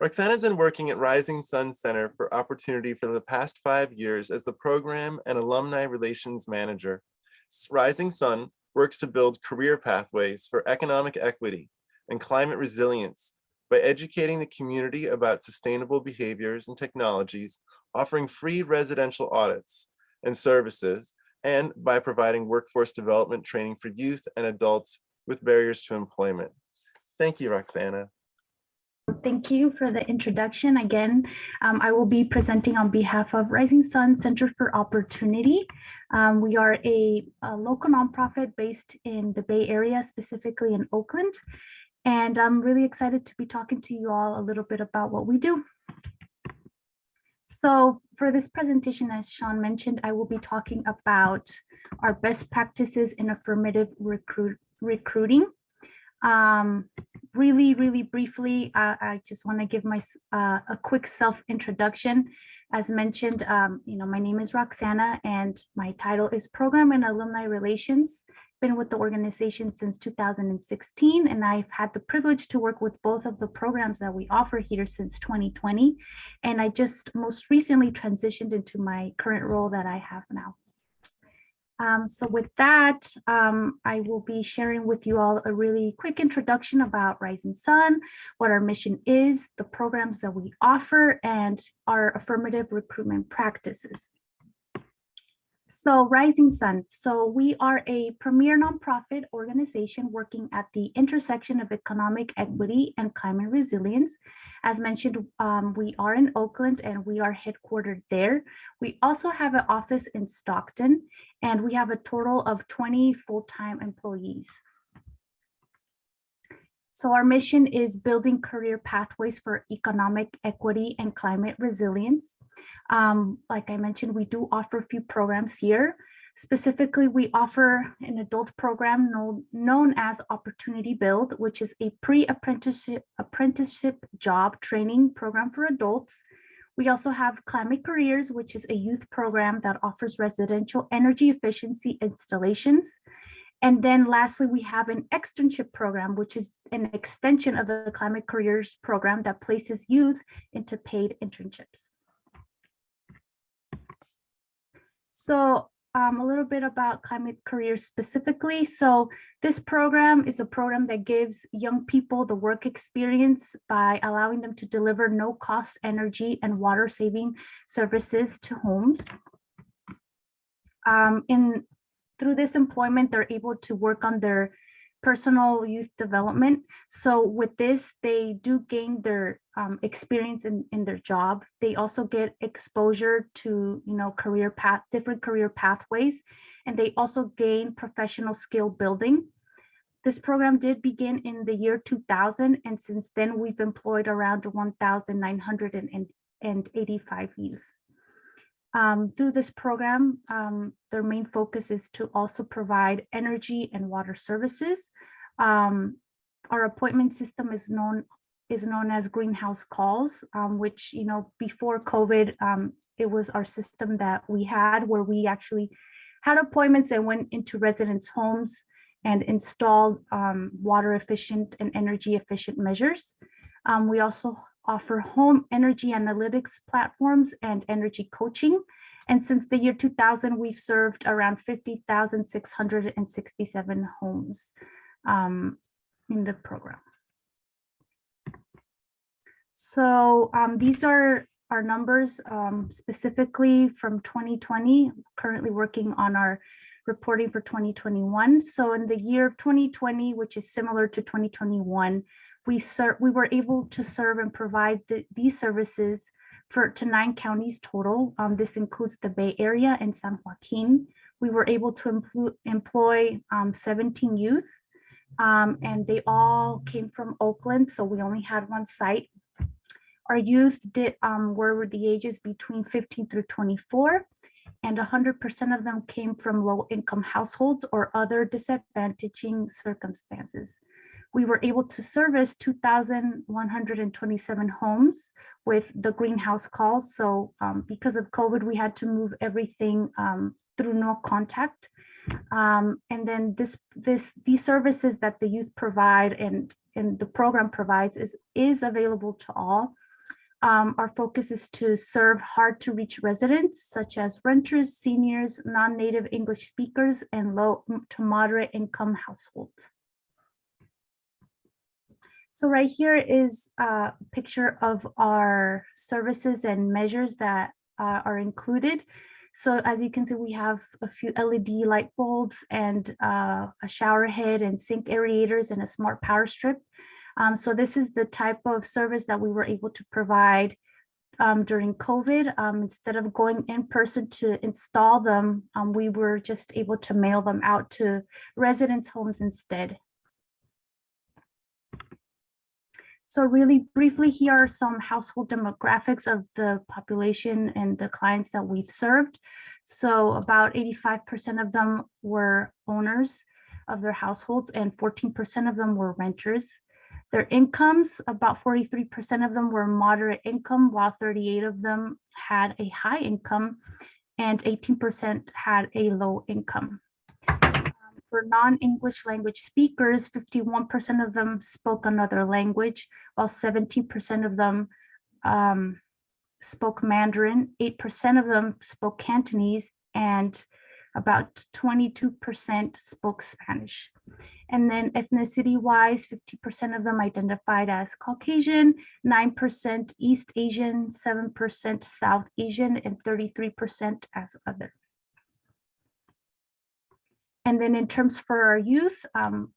Roxana's been working at Rising Sun Center for Opportunity for the past 5 years as the Program and Alumni Relations Manager. Rising Sun works to build career pathways for economic equity and climate resilience by educating the community about sustainable behaviors and technologies, offering free residential audits and services, and by providing workforce development training for youth and adults with barriers to employment. Thank you, Roxana. Thank you for the introduction. Again, I will be presenting on behalf of Rising Sun Center for Opportunity. We are a local nonprofit based in the Bay Area, specifically in Oakland. And I'm really excited to be talking to you all a little bit about what we do. So for this presentation, as Sean mentioned, I will be talking about our best practices in affirmative recruiting. Really briefly, I just want to give a quick self-introduction. As mentioned, my name is Roxana and my title is Program and Alumni Relations. Been with the organization since 2016, and I've had the privilege to work with both of the programs that we offer here since 2020. And I just most recently transitioned into my current role that I have now. So with that, I will be sharing with you all a really quick introduction about Rising Sun, what our mission is, the programs that we offer, and our affirmative recruitment practices. So Rising Sun, so we are a premier nonprofit organization working at the intersection of economic equity and climate resilience. As mentioned, we are in Oakland and we are headquartered there. We also have an office in Stockton and we have a total of 20 full-time employees. So our mission is building career pathways for economic equity and climate resilience. Like I mentioned, we do offer a few programs here. Specifically, we offer an adult program known as Opportunity Build, which is a pre-apprenticeship job training program for adults. We also have Climate Careers, which is a youth program that offers residential energy efficiency installations. And then lastly, we have an Externship Program, which is an extension of the Climate Careers program that places youth into paid internships. So a little bit about Climate Careers specifically. So this program is a program that gives young people the work experience by allowing them to deliver no-cost energy and water-saving services to homes. Through this employment, they're able to work on their personal youth development. So with this, they do gain their experience in their job. They also get exposure to different career pathways, and they also gain professional skill building. This program did begin in the year 2000, and since then we've employed around 1,985 youth. Through this program, their main focus is to also provide energy and water services. Our appointment system is known as greenhouse calls, which, before COVID, it was our system that we had where we actually had appointments and went into residents' homes and installed water efficient and energy efficient measures. We also offer home energy analytics platforms and energy coaching. And since the year 2000, we've served around 50,667 homes in the program. So these are our numbers specifically from 2020, currently working on our reporting for 2021. So in the year of 2020, which is similar to 2021, we were able to serve and provide these services to 9 counties total. This includes the Bay Area and San Joaquin. We were able to employ 17 youth, and they all came from Oakland, so we only had one site. Our youth were the ages between 15 through 24, and 100% of them came from low-income households or other disadvantaging circumstances. We were able to service 2,127 homes with the greenhouse calls. So because of COVID, we had to move everything through no contact. And then these services that the youth provide and the program provides is available to all. Our focus is to serve hard to reach residents such as renters, seniors, non-native English speakers, and low to moderate income households. So right here is a picture of our services and measures that are included. So as you can see, we have a few LED light bulbs and a shower head and sink aerators and a smart power strip. So this is the type of service that we were able to provide during COVID. Instead of going in person to install them, we were just able to mail them out to residents' homes instead. So really briefly, here are some household demographics of the population and the clients that we've served. So about 85% of them were owners of their households and 14% of them were renters. Their incomes, about 43% of them were moderate income, while 38% of them had a high income and 18% had a low income. For non-English language speakers, 51% of them spoke another language, while 17% of them spoke Mandarin, 8% of them spoke Cantonese, and about 22% spoke Spanish. And then ethnicity-wise, 50% of them identified as Caucasian, 9% East Asian, 7% South Asian, and 33% as other. And then in terms for our youth,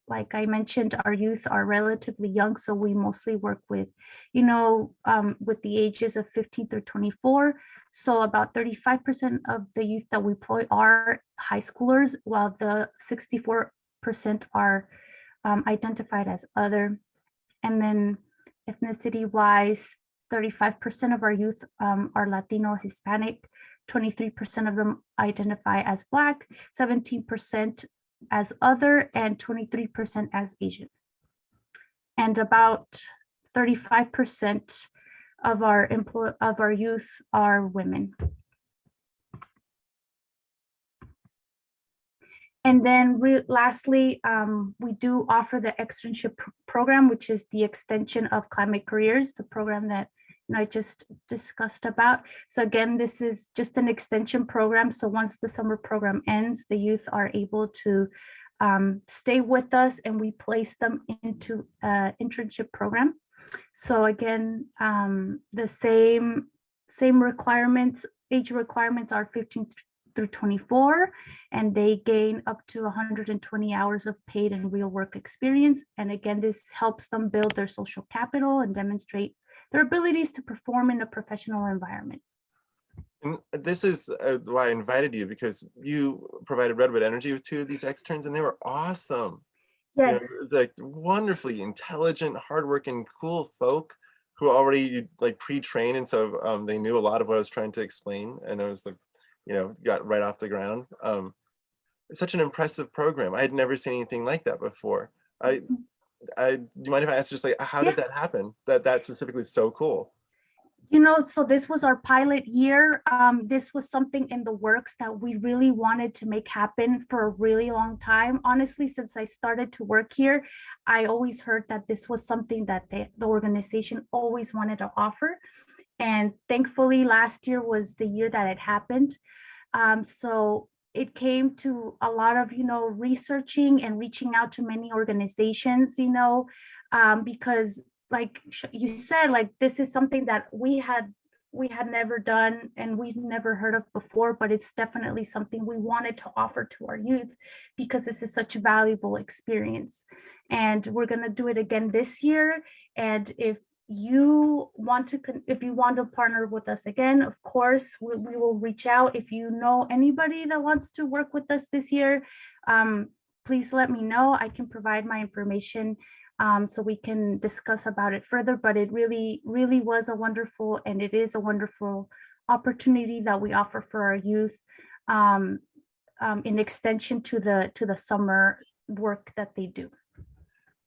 like I mentioned, our youth are relatively young, so we mostly work with, with the ages of 15 through 24. So about 35% of the youth that we employ are high schoolers, while the 64% are identified as other. And then ethnicity-wise, 35% of our youth are Latino, Hispanic, 23% of them identify as Black, 17% as other, and 23% as Asian. And about 35% of our youth are women. And then lastly, we do offer the Externship Program, which is the extension of Climate Careers, the program that I just discussed about. So again, this is just an extension program. So once the summer program ends, the youth are able to stay with us and we place them into an internship program. So again, the same requirements, age requirements are 15 through 24, and they gain up to 120 hours of paid and real work experience. And again, this helps them build their social capital and demonstrate their abilities to perform in a professional environment. And this is why I invited you, because you provided Redwood Energy with 2 of these externs and they were awesome. Yes. Like wonderfully intelligent, hardworking, cool folk who already like pre-trained, and so they knew a lot of what I was trying to explain, and it was like, got right off the ground. It's such an impressive program. I had never seen anything like that before. Do you mind if I ask just like, how did that happen? That specifically is so cool. So this was our pilot year. This was something in the works that we really wanted to make happen for a really long time. Honestly, since I started to work here, I always heard that this was something that the organization always wanted to offer. And thankfully, last year was the year that it happened. So it came to a lot of, researching and reaching out to many organizations, because like you said, like this is something that we had never done and we've never heard of before, but it's definitely something we wanted to offer to our youth because this is such a valuable experience. And we're going to do it again this year. And if you want to partner with us again, of course, we will reach out. If you know anybody that wants to work with us this year, please let me know. I can provide my information so we can discuss about it further. But it really, really was a wonderful, and it is a wonderful opportunity that we offer for our youth in extension to the summer work that they do.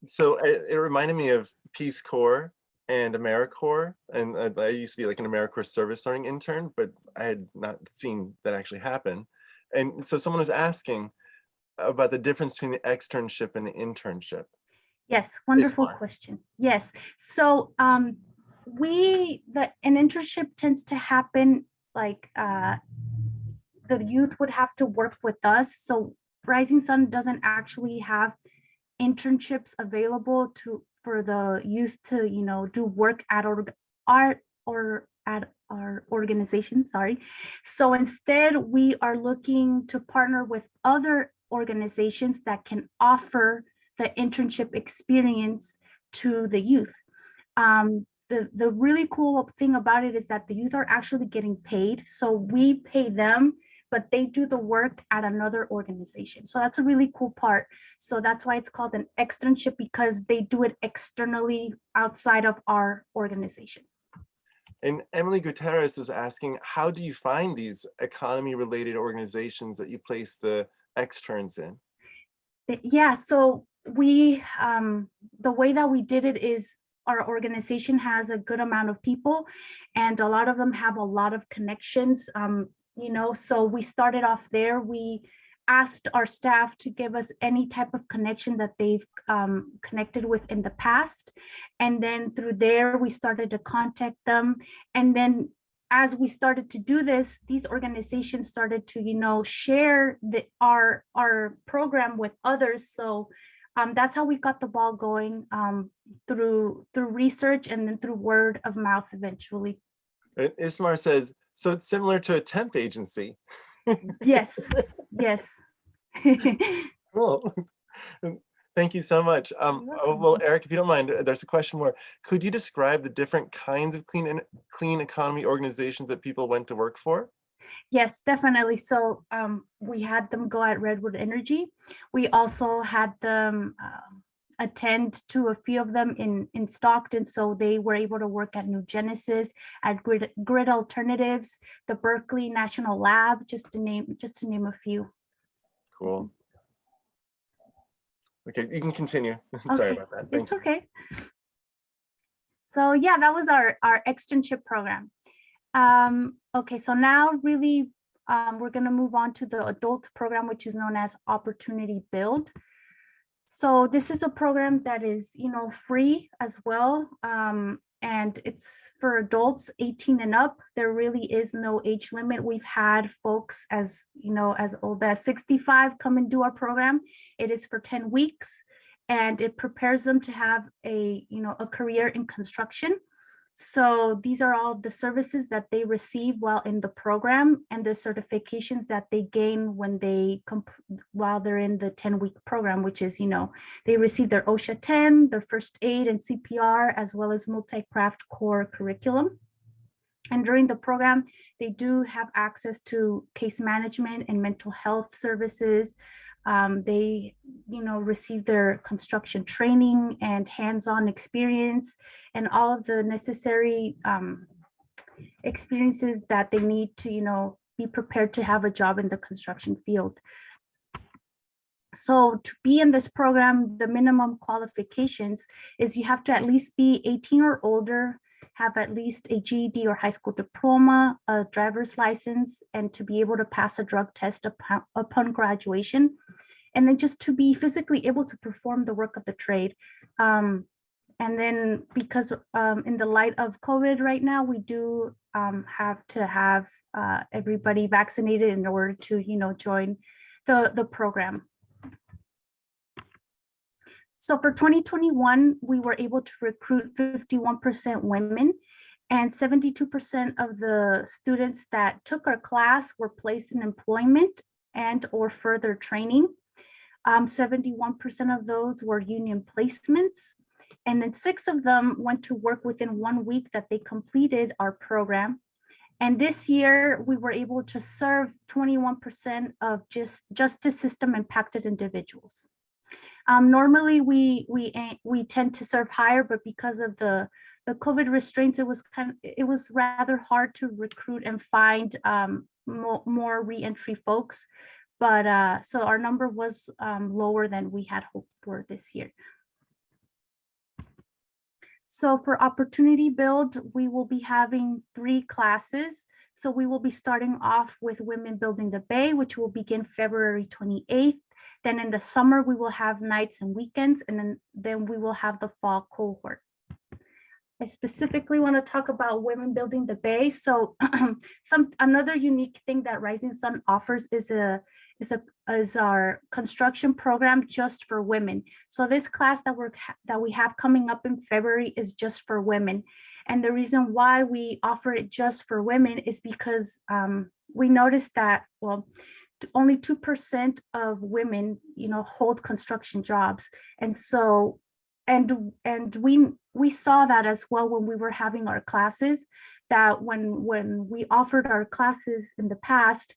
So it reminded me of Peace Corps and AmeriCorps, and I used to be like an AmeriCorps service learning intern, but I had not seen that actually happen. And so someone was asking about the difference between the externship and the internship. Yes, wonderful question. Yes, so an internship tends to happen like the youth would have to work with us. So Rising Sun doesn't actually have internships available for the youth to, do work at our organization, sorry. So instead, we are looking to partner with other organizations that can offer the internship experience to the youth. The really cool thing about it is that the youth are actually getting paid. So we pay them, but they do the work at another organization. So that's a really cool part. So that's why it's called an externship, because they do it externally outside of our organization. And Emily Gutierrez is asking, how do you find these economy-related organizations that you place the externs in? Yeah, so we, the way that we did it is our organization has a good amount of people and a lot of them have a lot of connections, so we started off there. We asked our staff to give us any type of connection that they've connected with in the past. And then through there, we started to contact them. And then as we started to do this, these organizations started to, share our program with others. So that's how we got the ball going, through research and then through word of mouth eventually. Ismar says, so it's similar to a temp agency. Yes, yes. Cool. Thank you so much. Well, Eric, if you don't mind, there's a question more. Could you describe the different kinds of clean economy organizations that people went to work for? Yes, definitely. So we had them go at Redwood Energy. We also had them attend to a few of them in Stockton. So they were able to work at New Genesis, at Grid Alternatives, the Berkeley National Lab, just to name a few. Cool. Okay, you can continue. Sorry about that. Thank you. Okay. So yeah, that was our externship program. Okay, so now really we're going to move on to the adult program, which is known as Opportunity Build. So this is a program that is, free as well. And it's for adults 18 and up. There really is no age limit. We've had folks as old as 65 come and do our program. It is for 10 weeks and it prepares them to have a career in construction. So these are all the services that they receive while in the program and the certifications that they gain while they're in the 10-week program, which is, they receive their OSHA 10, their first aid and CPR, as well as multi-craft core curriculum. And during the program, they do have access to case management and mental health services. They, receive their construction training and hands-on experience and all of the necessary experiences that they need to, be prepared to have a job in the construction field. So to be in this program, the minimum qualifications is you have to at least be 18 or older, have at least a GED or high school diploma, a driver's license, and to be able to pass a drug test upon graduation. And then just to be physically able to perform the work of the trade. And then because in the light of COVID right now, we do have to have everybody vaccinated in order to, join the program. So for 2021, we were able to recruit 51% women and 72% of the students that took our class were placed in employment and or further training. 71% of those were union placements. And then 6 of them went to work within 1 week that they completed our program. And this year we were able to serve 21% of justice system impacted individuals. Normally we tend to serve higher, but because of the COVID restraints, it was rather hard to recruit and find more reentry folks. But so our number was lower than we had hoped for this year. So for Opportunity Build, we will be having 3 classes. So we will be starting off with Women Building the Bay, which will begin February 28th. Then in the summer, we will have nights and weekends, and then we will have the fall cohort. I specifically want to talk about women building the Bay. So another unique thing that Rising Sun offers is our construction program just for women. So this class that we have coming up in February is just for women. And the reason why we offer it just for women is because we noticed that, well, only 2% of women, hold construction jobs. And so, and we saw that as well when we were having our classes, that when we offered our classes in the past,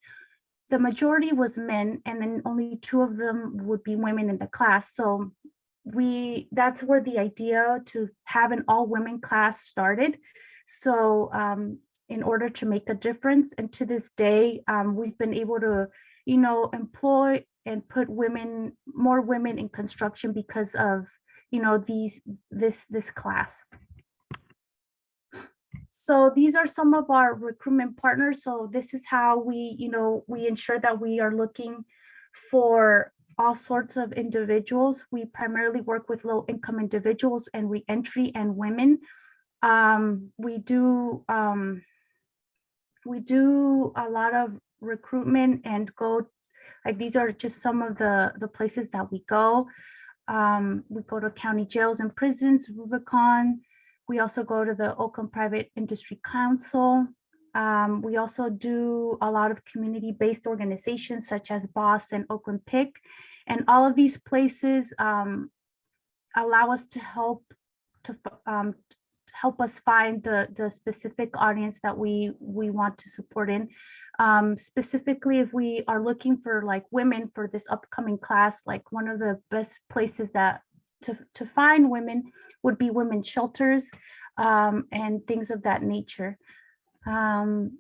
the majority was men, and then only 2 of them would be women in the class. So that's where the idea to have an all women class started. So in order to make a difference, and to this day, we've been able to, employ and put more women in construction because of, this class. So these are some of our recruitment partners. So this is how we ensure that we are looking for all sorts of individuals. We primarily work with low income individuals and reentry and women. We do a lot of recruitment and these are just some of the places that we go. We go to county jails and prisons, Rubicon. We also go to the Oakland Private Industry Council. We also do a lot of community-based organizations such as BOSS and Oakland PIC. And all of these places allow us to help us find the specific audience that we want to support in. Specifically, if we are looking for women for this upcoming class, one of the best places to find women would be women's shelters and things of that nature. And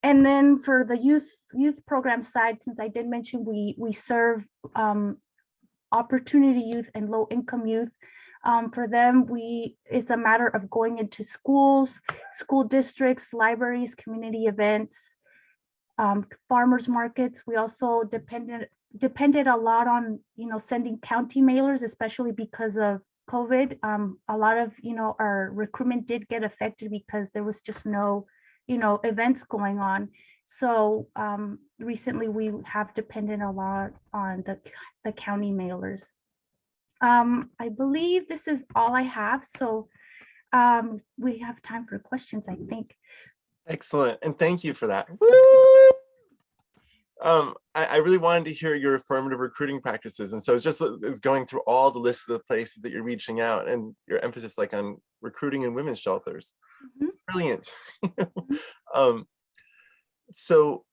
then for the youth program side, since I did mention we serve opportunity youth and low income youth. For them, it's a matter of going into schools, school districts, libraries, community events, farmers markets. We also depended a lot on, sending county mailers, especially because of COVID. A lot of, our recruitment did get affected because there was just no, events going on. So recently we have depended a lot on the county mailers. I believe this is all I have. So we have time for questions, I think. Excellent. And thank you for that. I really wanted to hear your affirmative recruiting practices. And so it's going through all the lists of the places that you're reaching out and your emphasis on recruiting in women's shelters. Mm-hmm. Brilliant. So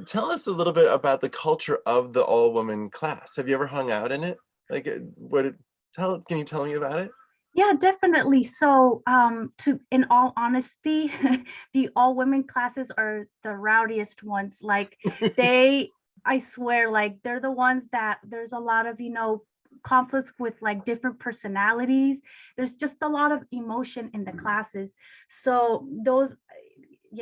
tell us a little bit about the culture of the all-woman class. Have you ever hung out in it? Can you tell me about it? Yeah, definitely. So in all honesty, the all women classes are the rowdiest ones. I swear, they're the ones that there's a lot of, conflicts with different personalities. There's just a lot of emotion in the classes. So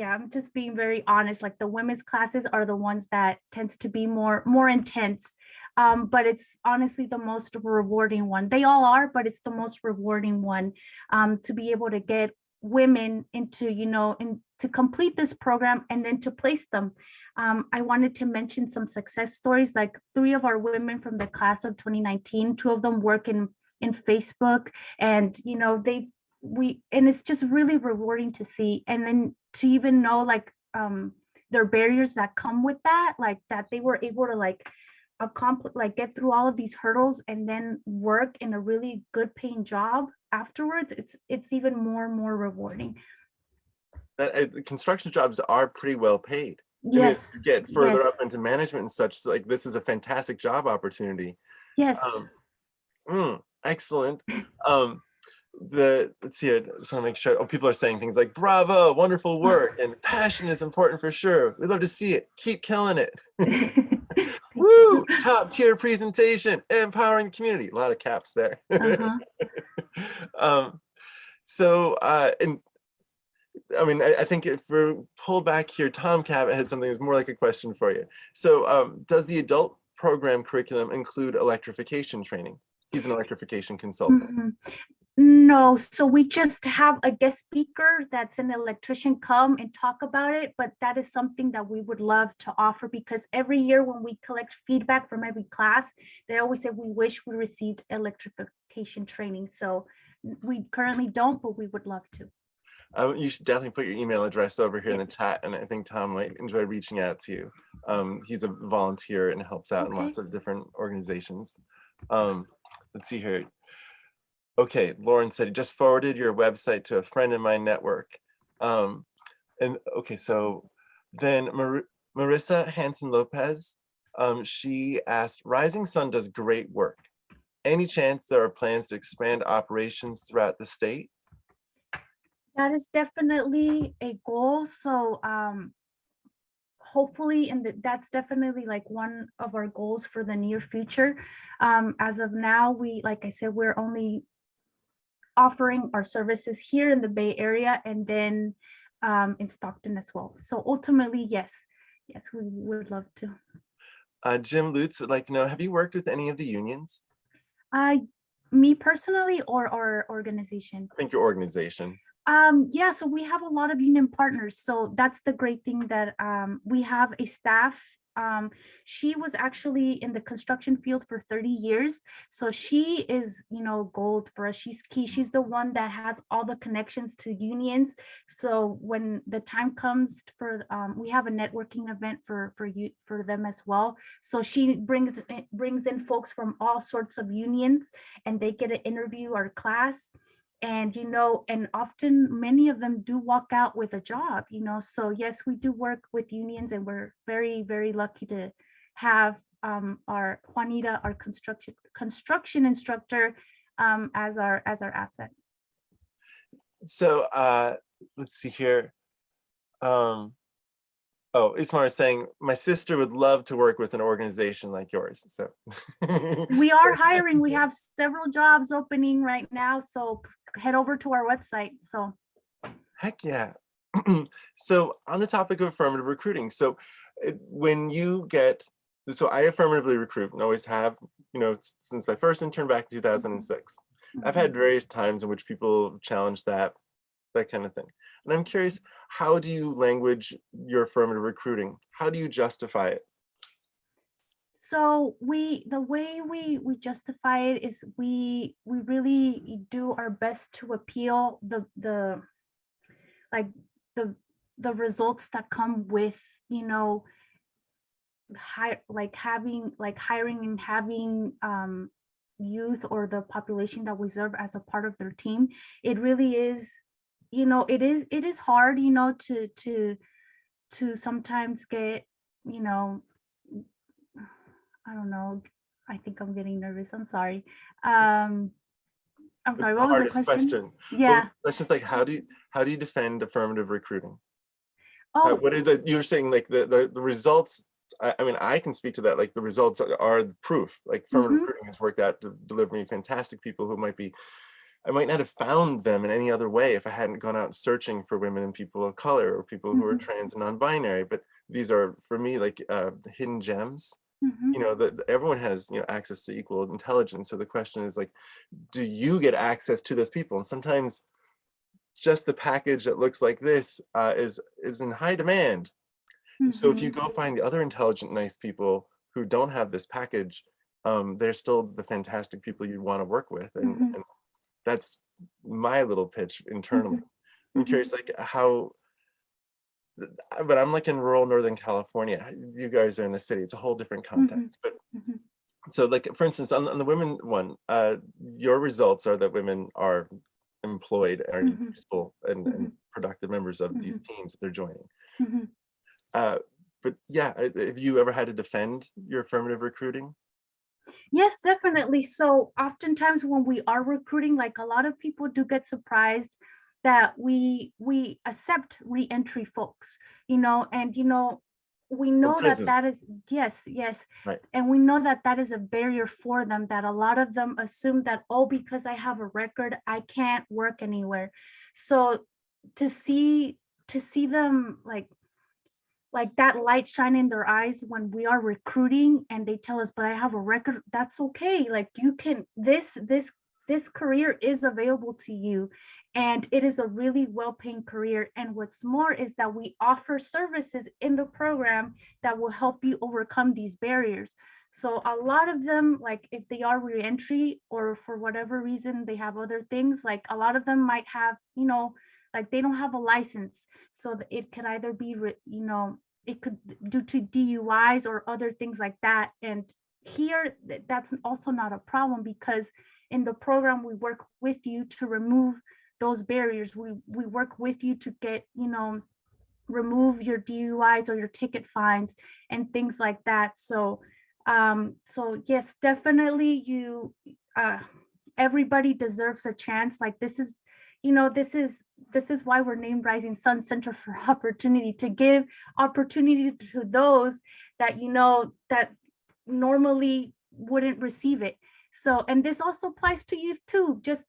I'm just being very honest. The women's classes are the ones that tends to be more intense. But it's honestly the most rewarding one. They all are, but it's the most rewarding one, to be able to get women into, to complete this program and then to place them. I wanted to mention some success stories. 3 of our women from the class of 2019, 2 of them work in Facebook, and and it's just really rewarding to see. And then to even know there are barriers that come with that, that they were able to accomplish, get through all of these hurdles and then work in a really good paying job afterwards. It's even more rewarding. That construction jobs are pretty well paid. Yes. I mean, get further up into management and such, this is a fantastic job opportunity. Yes. Excellent. Let's see, I just want to make sure. People are saying things like bravo, wonderful work, and passion is important for sure. We'd love to see it. Keep killing it. Woo! Top tier presentation, empowering the community. A lot of caps there. And I mean, I think if we pull back here, Tom Cabot had something that's more like a question for you. So does the adult program curriculum include electrification training? He's an electrification consultant. No, so we just have a guest speaker that's an electrician come and talk about it, but that is something that we would love to offer because every year when we collect feedback from every class, they always say we wish we received electrification training. So we currently don't, but we would love to. You should definitely put your email address over here in Yes. the chat, and I think Tom might enjoy reaching out to you. He's a volunteer and helps out in Okay. lots of different organizations. Let's see here. Okay, Lauren said he just forwarded your website to a friend in my network. And okay, so then Marissa Hanson Lopez, she asked, Rising Sun does great work. Any chance there are plans to expand operations throughout the state? That is definitely a goal. So hopefully, and that's definitely like one of our goals for the near future. As of now, we, like I said, we're only offering our services here in the Bay Area and then in Stockton as well. So ultimately, yes, we would love to. Jim Lutz would like to know, have you worked with any of the unions? Uh, Me personally or our organization? I think your organization. Yeah, so we have a lot of union partners. So that's the great thing that we have a staff. She was actually in the construction field for 30 years. So she is, gold for us. She's key. She's the one that has all the connections to unions. So when the time comes for, we have a networking event for you for them as well. So she brings in folks from all sorts of unions, and they get to interview our class. And and often many of them do walk out with a job. So yes, we do work with unions, and we're very, very lucky to have our Juanita, our construction instructor, as our asset. So let's see here. Oh, Ismar is saying, my sister would love to work with an organization like yours. So We are hiring. We have several jobs opening right now, so head over to our website. So heck yeah. So on the topic of affirmative recruiting, so when you get, so I affirmatively recruit and always have, since my first intern back in 2006. I've had various times in which people challenge that kind of thing. And I'm curious, how do you language your affirmative recruiting? How do you justify it? So the way we justify it is we really do our best to appeal like the the results that come with, hiring and having youth or the population that we serve as a part of their team. It really is, it is hard, to sometimes get, you know I don't know. I think I'm getting nervous. I'm sorry. I'm It's sorry. the What was the hardest question? question. Well, the Yeah. question's like, how do you defend affirmative recruiting? Oh, What are you're saying, like the results? I mean, I can speak to that. Like the results are the proof. Like affirmative mhm, recruiting has worked out to deliver me fantastic people who I might not have found them in any other way if I hadn't gone out searching for women and people of color or people who are mhm, trans and non-binary. But these are, for me, like hidden gems. mhm, That everyone has, access to equal intelligence. So the question is like, do you get access to those people? And sometimes just the package that looks like this is in high demand. So if you mhm, go find the other intelligent, nice people who don't have this package, they're still the fantastic people you want to work with. mhm, And that's my little pitch internally. mhm, I'm mhm, curious, like but I'm like in rural Northern California. You guys are in the city. It's a whole different mhm, context. But mhm, so like, for instance, on the women one, your results are that women are employed, are mhm, useful and mhm, productive members of these mhm, teams that they're joining. mhm. Uh, but yeah, have you ever had to defend your affirmative recruiting? Yes, definitely. So oftentimes when we are recruiting, like a lot of people do get surprised that we accept reentry folks, and we From know that prisons, is, yes, yes, right? and we know that that is a barrier for them, that a lot of them assume that, oh, because I have a record, I can't work anywhere. So to see them like that light shine in their eyes when we are recruiting and they tell us, but I have a record, that's okay. Like you can, this this career is available to you, and it is a really well-paying career. And what's more is that we offer services in the program that will help you overcome these barriers. So a lot of them, like if they are reentry or for whatever reason they have other things, like a lot of them might have, like they don't have a license. So it could either be, it could due to DUIs or other things like that. And here, that's also not a problem, because in the program we work with you to remove those barriers. We work with you to get, remove your DUIs or your ticket fines and things like that. So yes, definitely everybody deserves a chance. Like this is, this is why we're named Rising Sun Center for Opportunity, to give opportunity to those that, that normally wouldn't receive it. So, and this also applies to youth too. Just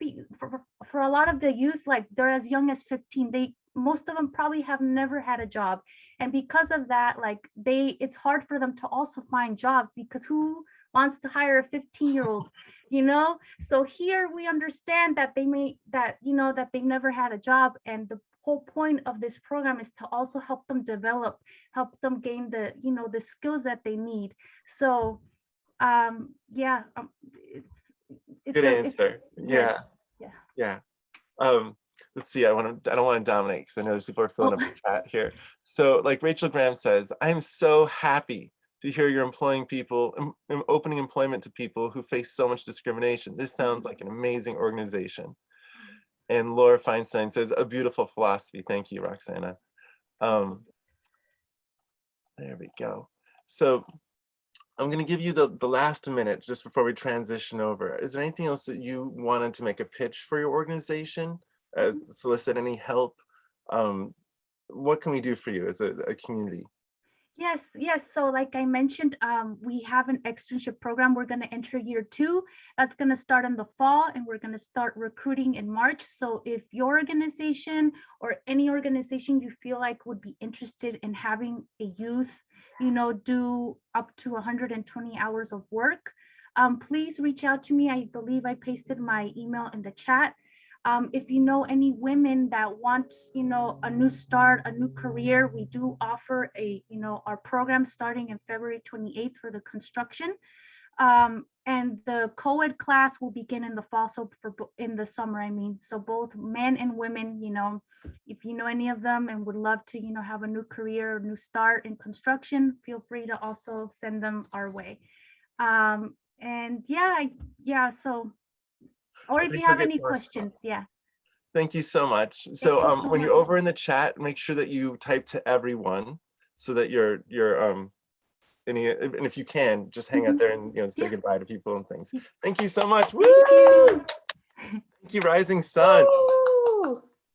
for a lot of the youth, like they're as young as 15, most of them probably have never had a job. And because of that, like it's hard for them to also find jobs, because who wants to hire a 15-year-old, So here we understand that that they've never had a job. And the whole point of this program is to also help them develop, help them gain the, the skills that they need. So yeah, it's Good a, answer. yes, Yeah. yeah. Yeah. Let's see. I don't want to dominate because I know there's people are filling up the chat here. So like Rachel Graham says, I am so happy to hear you're employing people, opening employment to people who face so much discrimination. This sounds like an amazing organization. And Laura Feinstein says, a beautiful philosophy. Thank you, Roxana. There we go. So I'm going to give you the last minute just before we transition over. Is there anything else that you wanted to make a pitch for your organization, solicit any help? What can we do for you as a community? Yes. So like I mentioned, we have an externship program. We're going to enter year 2. That's going to start in the fall, and we're going to start recruiting in March. So if your organization or any organization you feel like would be interested in having a youth, do up to 120 hours of work, please reach out to me. I believe I pasted my email in the chat. If you know any women that want, a new start, a new career, we do offer our program starting in February 28th for the construction. And the co-ed class will begin in the fall, so in the summer, I mean, so both men and women, if you know any of them and would love to, have a new career or new start in construction, feel free to also send them our way. And so, or I if think you we'll have get any to our spot. questions, yeah. Thank you so much. Thank So you so when you're much. over in the chat, make sure that you type to everyone so that you're and if you can, just hang out there and say Yeah. goodbye to people and things. Thank you so much. Thank you. Thank you, Rising Sun.